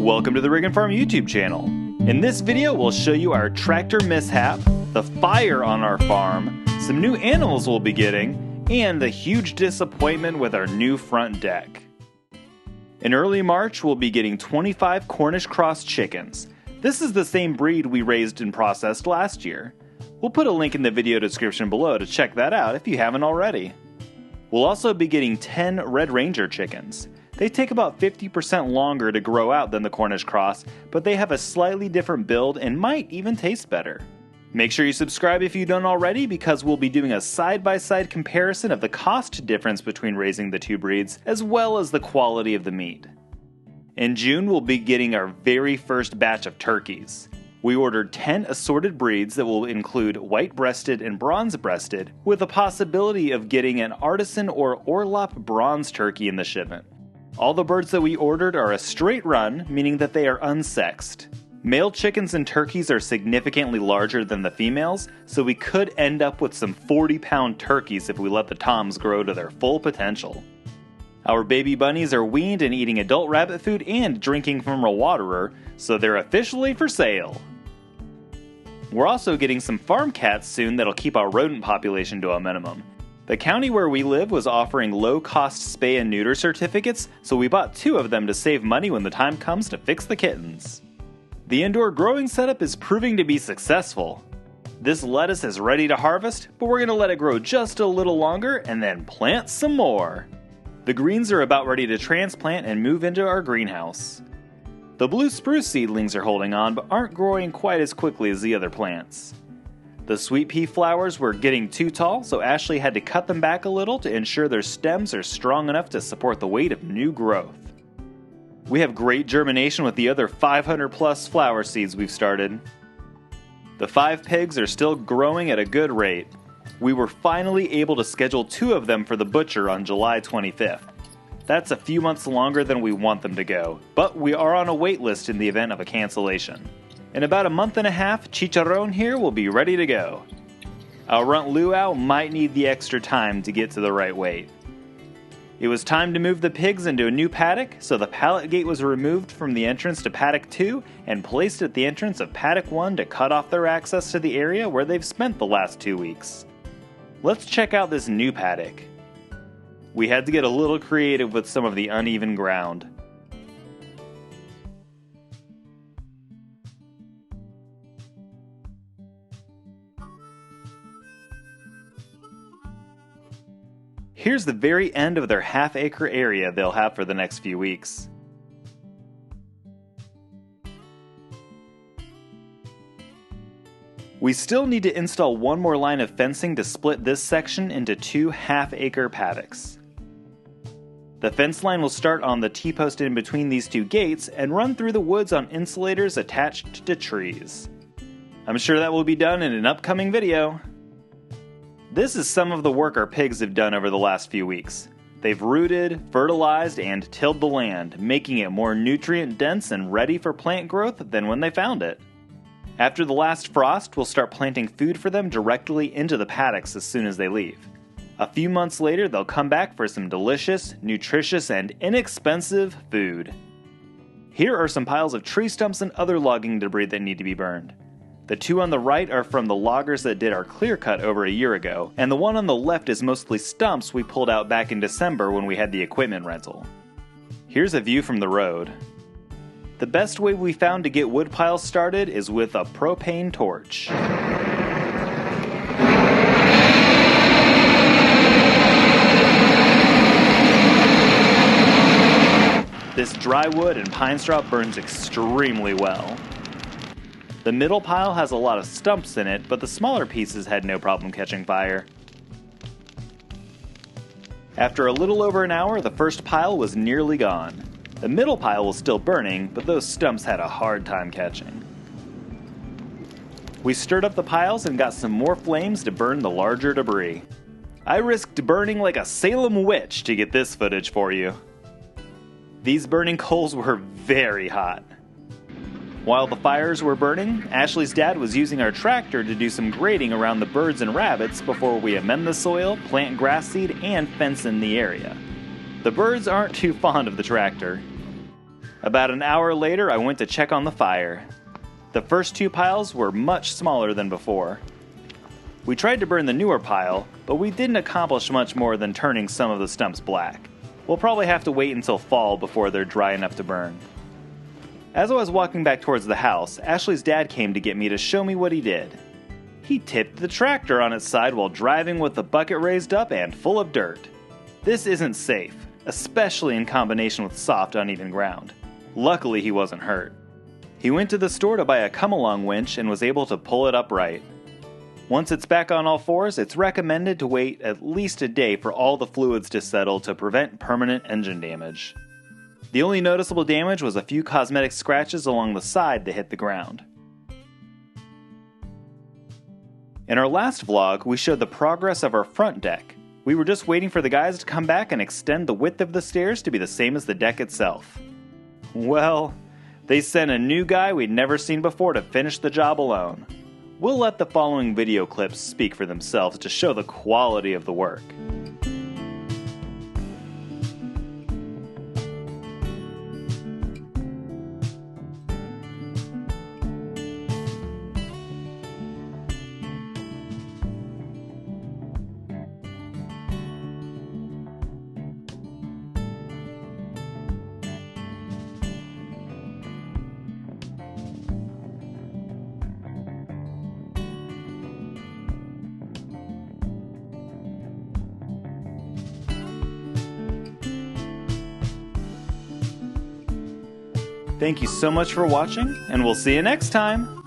Welcome to the Rig and Farm YouTube channel. In this video, we'll show you our tractor mishap, the fire on our farm, some new animals we'll be getting, and the huge disappointment with our new front deck. In early March, we'll be getting 25 Cornish cross chickens. This is the same breed we raised and processed last year. We'll put a link in the video description below to check that out if you haven't already. We'll also be getting 10 Red Ranger chickens. They take about 50% longer to grow out than the Cornish cross, but they have a slightly different build and might even taste better. Make sure you subscribe if you don't already, because we'll be doing a side-by-side comparison of the cost difference between raising the two breeds, as well as the quality of the meat. In June, we'll be getting our very first batch of turkeys. We ordered 10 assorted breeds that will include white-breasted and bronze-breasted, with the possibility of getting an artisan or Orlop bronze turkey in the shipment. All the birds that we ordered are a straight run, meaning that they are unsexed. Male chickens and turkeys are significantly larger than the females, so we could end up with some 40-pound turkeys if we let the toms grow to their full potential. Our baby bunnies are weaned and eating adult rabbit food and drinking from a waterer, so they're officially for sale. We're also getting some farm cats soon that'll keep our rodent population to a minimum. The county where we live was offering low-cost spay and neuter certificates, so we bought 2 of them to save money when the time comes to fix the kittens. The indoor growing setup is proving to be successful. This lettuce is ready to harvest, but we're going to let it grow just a little longer and then plant some more. The greens are about ready to transplant and move into our greenhouse. The blue spruce seedlings are holding on but aren't growing quite as quickly as the other plants. The sweet pea flowers were getting too tall, so Ashley had to cut them back a little to ensure their stems are strong enough to support the weight of new growth. We have great germination with the other 500 plus flower seeds we've started. The 5 pigs are still growing at a good rate. We were finally able to schedule 2 of them for the butcher on July 25th. That's a few months longer than we want them to go, but we are on a wait list in the event of a cancellation. In about a month and a half, Chicharron here will be ready to go. Our runt luau might need the extra time to get to the right weight. It was time to move the pigs into a new paddock, so the pallet gate was removed from the entrance to paddock 2 and placed at the entrance of paddock 1 to cut off their access to the area where they've spent the last 2 weeks. Let's check out this new paddock. We had to get a little creative with some of the uneven ground. Here's the very end of their half-acre area they'll have for the next few weeks. We still need to install one more line of fencing to split this section into 2 half-acre paddocks. The fence line will start on the T-post in between these 2 gates and run through the woods on insulators attached to trees. I'm sure that will be done in an upcoming video. This is some of the work our pigs have done over the last few weeks. They've rooted, fertilized, and tilled the land, making it more nutrient dense and ready for plant growth than when they found it. After the last frost, we'll start planting food for them directly into the paddocks as soon as they leave. A few months later, they'll come back for some delicious, nutritious, and inexpensive food. Here are some piles of tree stumps and other logging debris that need to be burned. The 2 on the right are from the loggers that did our clear cut over a year ago, and the one on the left is mostly stumps we pulled out back in December when we had the equipment rental. Here's a view from the road. The best way we found to get wood piles started is with a propane torch. This dry wood and pine straw burns extremely well. The middle pile has a lot of stumps in it, but the smaller pieces had no problem catching fire. After a little over an hour, the first pile was nearly gone. The middle pile was still burning, but those stumps had a hard time catching. We stirred up the piles and got some more flames to burn the larger debris. I risked burning like a Salem witch to get this footage for you. These burning coals were very hot. While the fires were burning, Ashley's dad was using our tractor to do some grading around the birds and rabbits before we amend the soil, plant grass seed, and fence in the area. The birds aren't too fond of the tractor. About an hour later, I went to check on the fire. The first 2 piles were much smaller than before. We tried to burn the newer pile, but we didn't accomplish much more than turning some of the stumps black. We'll probably have to wait until fall before they're dry enough to burn. As I was walking back towards the house, Ashley's dad came to get me to show me what he did. He tipped the tractor on its side while driving with the bucket raised up and full of dirt. This isn't safe, especially in combination with soft, uneven ground. Luckily, he wasn't hurt. He went to the store to buy a come-along winch and was able to pull it upright. Once it's back on all fours, it's recommended to wait at least a day for all the fluids to settle to prevent permanent engine damage. The only noticeable damage was a few cosmetic scratches along the side that hit the ground. In our last vlog, we showed the progress of our front deck. We were just waiting for the guys to come back and extend the width of the stairs to be the same as the deck itself. Well, they sent a new guy we'd never seen before to finish the job alone. We'll let the following video clips speak for themselves to show the quality of the work. Thank you so much for watching, and we'll see you next time!